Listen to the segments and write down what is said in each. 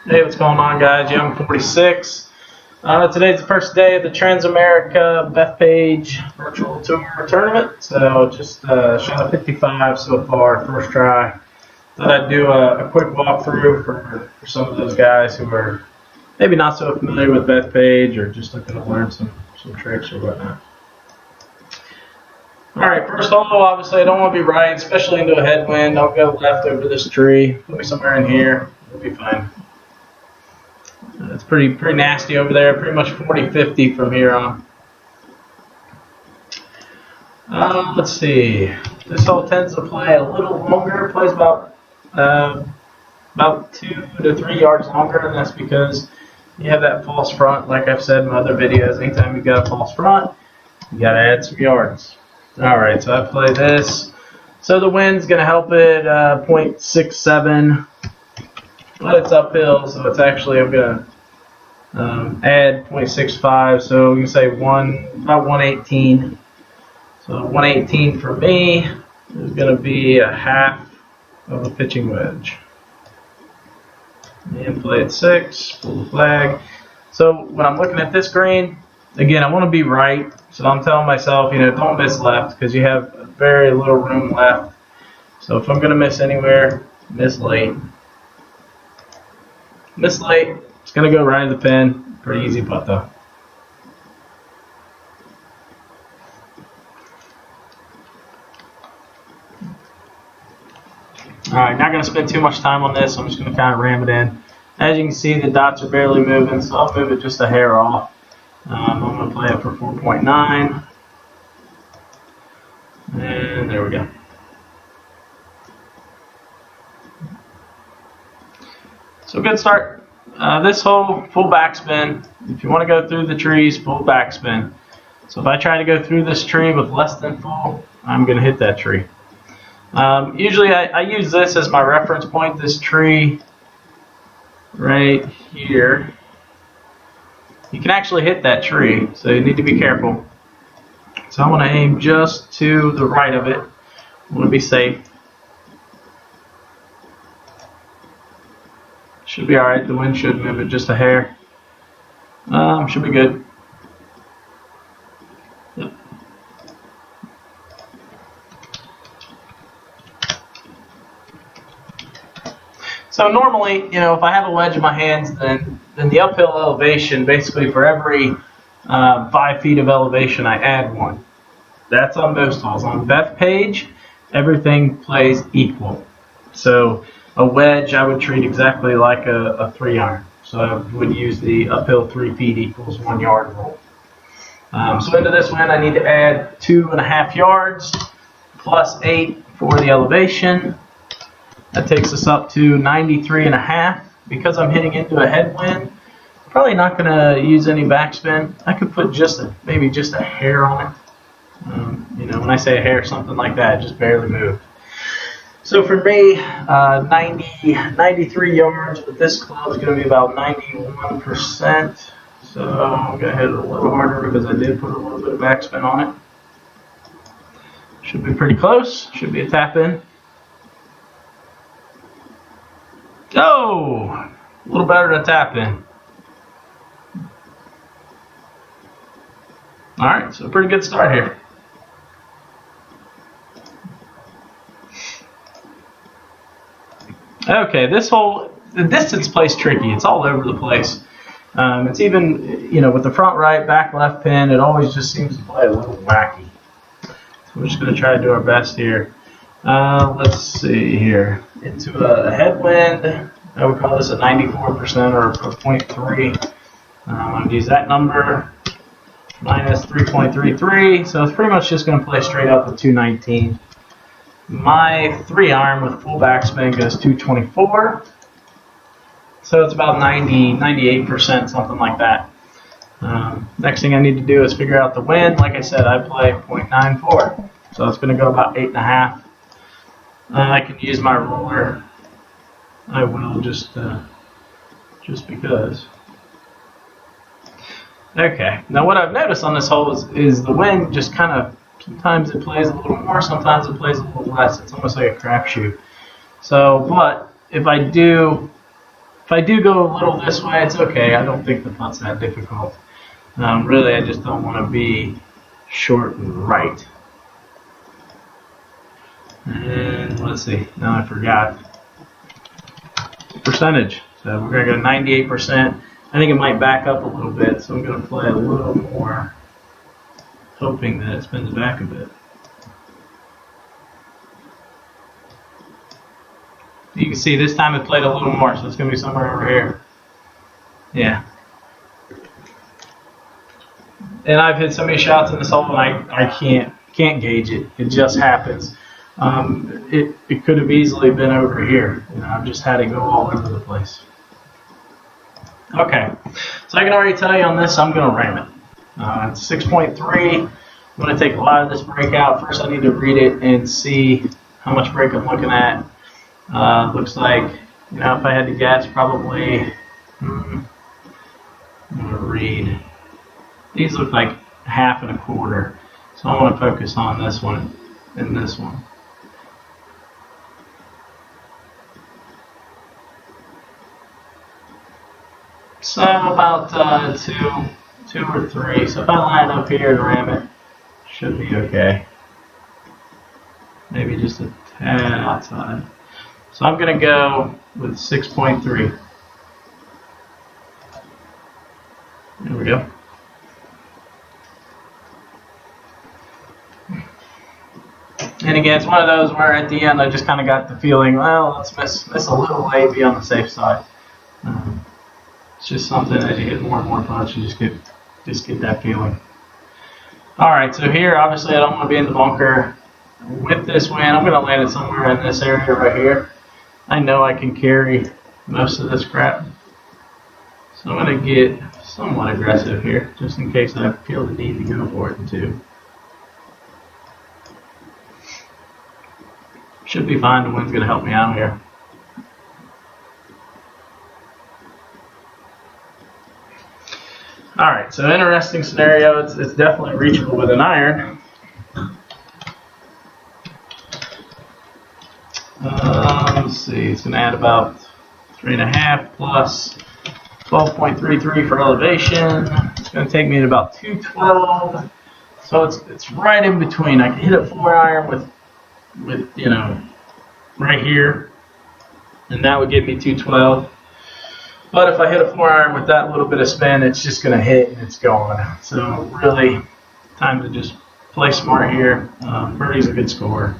Hey, what's going on, guys? Young 46. Today's the first day of the Transamerica Bethpage Virtual Tour Tournament. So just shot a 55 so far, first try. Thought I'd do a quick walkthrough for some of those guys who are maybe not so familiar with Bethpage or just looking to learn some tricks or whatnot. Alright, first of all, obviously I don't want to be right, especially into a headwind. Don't go left over this tree. Put me somewhere in here. It'll be fine. It's pretty nasty over there, pretty much 40-50 from here on. Let's see. This hole tends to play a little longer. It plays about 2 to 3 yards longer, and that's because you have that false front. Like I've said in my other videos, anytime you've got a false front, you got to add some yards. Alright, so I play this. So the wind's going to help it 0.67. But it's uphill, so it's actually, I'm going to add 0.65, so we can say about 118. So 118 for me is going to be a half of a pitching wedge. And play at 6, pull the flag. So when I'm looking at this green, again, I want to be right. So I'm telling myself, don't miss left because you have very little room left. So if I'm going to miss anywhere, miss late. Miss late, it's going to go right in the pin. Pretty easy putt though. Alright, not going to spend too much time on this. I'm just going to kind of ram it in. As you can see, the dots are barely moving, so I'll move it just a hair off. I'm going to play it for 4.9. And there we go. So good start. This hole, full backspin. If you want to go through the trees, full backspin. So if I try to go through this tree with less than full, I'm going to hit that tree. Usually I use this as my reference point, this tree right here. You can actually hit that tree, so you need to be careful. So I want to aim just to the right of it. I want to be safe. Should be alright, the wind should move it just a hair. Should be good. Yep. So normally, if I have a wedge in my hands, then the uphill elevation, basically for every 5 feet of elevation, I add 1. That's on most holes. On Bethpage, everything plays equal. So a wedge I would treat exactly like a 3-iron. So I would use the uphill 3 feet equals 1 yard rule. So into this wind I need to add 2.5 yards plus 8 for the elevation. That takes us up to 93.5. Because I'm hitting into a headwind, I'm probably not going to use any backspin. I could put maybe just a hair on it. When I say a hair, something like that, just barely move. So for me, 93 yards with this club is going to be about 91%. So I'm going to hit it a little harder because I did put a little bit of backspin on it. Should be pretty close. Should be a tap in. Oh, a little better than tap in. All right, so pretty good start here. Okay, this hole, the distance plays tricky. It's all over the place. It's even, with the front right, back left pin, it always just seems to play a little wacky. So we're just going to try to do our best here. Let's see here. Into a headwind, I would call this a 94% or a 0.3. I'm going to use that number, minus 3.33. So it's pretty much just going to play straight up with 219. My 3-iron with full backspin goes 224. So it's about 98%, something like that. Next thing I need to do is figure out the wind. Like I said, I play 0.94. So it's going to go about 8.5. I can use my roller. I will just because. Okay. Now what I've noticed on this hole is the wind just kind of, sometimes it plays a little more, sometimes it plays a little less. It's almost like a crapshoot. So, but if I do If I do go a little this way, it's okay. I don't think the putt's that difficult. Really, I just don't want to be short and right. And let's see. Now I forgot. Percentage. So we're going to go 98%. I think it might back up a little bit, so I'm going to play a little more, hoping that it spins back a bit. You can see this time it played a little more, so it's going to be somewhere over here. Yeah. And I've hit so many shots in this hole, and I can't gauge it. It just happens. It could have easily been over here. You know, I've just had it go all over the place. Okay, so I can already tell you on this, I'm going to ram it. It's 6.3. I'm going to take a lot of this break out. First, I need to read it and see how much break I'm looking at. Looks like, you know, if I had to guess, probably, I'm going to read. These look like 1/2 and 1/4. So I want to focus on this one and this one. So about 2 or 3. So if I line up here and ram it, should be okay. Maybe just a tad outside. So I'm going to go with 6.3. There we go. And again, it's one of those where at the end I just kind of got the feeling, well, let's miss a little late, be on the safe side. It's just something as you hit more and more putts, you just get that feeling. All right, so here, obviously, I don't want to be in the bunker. With this wind, I'm going to land it somewhere in this area right here. I know I can carry most of this crap. So I'm going to get somewhat aggressive here, just in case I feel the need to go for it too. Should be fine. The wind's going to help me out here. All right, so interesting scenario. It's definitely reachable with an iron. Let's see. It's going to add about 3.5 plus 12.33 for elevation. It's going to take me to about 212. So it's right in between. I can hit a 4-iron with you know, right here, and that would give me 212. But if I hit a 4-iron with that little bit of spin, it's just going to hit and it's going. So really, time to just play smart here. Birdie's a good score.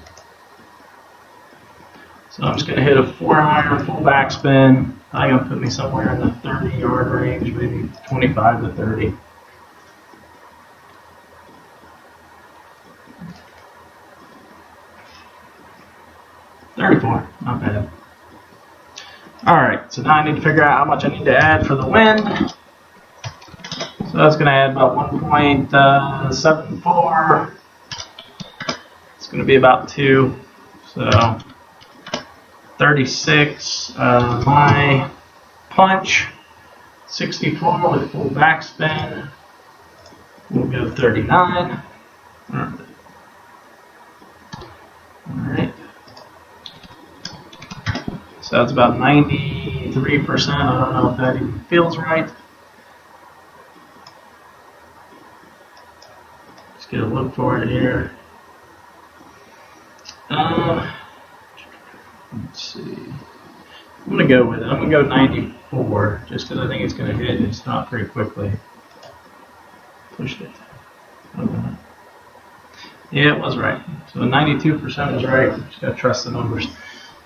So I'm just going to hit a 4-iron full backspin. I'm going to put me somewhere in the 30-yard range, maybe 25 to 30. $34, not bad. Alright, so now I need to figure out how much I need to add for the wind. So that's going to add about 1.74. It's going to be about 2. So 36. My punch, 64 with full backspin. We'll go 39. Alright. So that's about 93%. I don't know if that even feels right. Let's get a look for it here. Let's see. I'm going to go with it. I'm going to go 94 just because I think it's going to hit and stop pretty quickly. Pushed it. Okay. Yeah, it was right. So 92% is right. Just got to trust the numbers.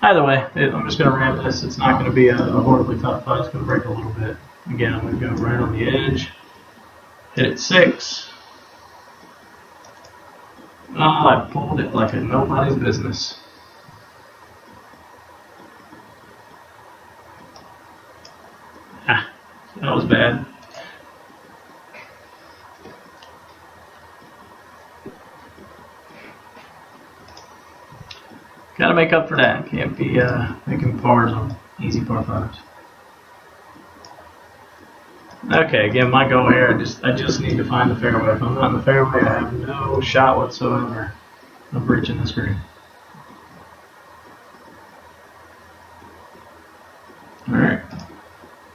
Either way, I'm just going to ram this. It's not going to be a horribly tough putt. It's going to break a little bit. Again, I'm going to go right on the edge. Hit it 6. Oh, I pulled it like a nobody's business. Ah, that was bad. Got to make up for that. Can't be making pars on easy par 5s. Okay, again, my goal here, I just need to find the fairway. If I'm not in the fairway, I have no shot whatsoever of reaching this green.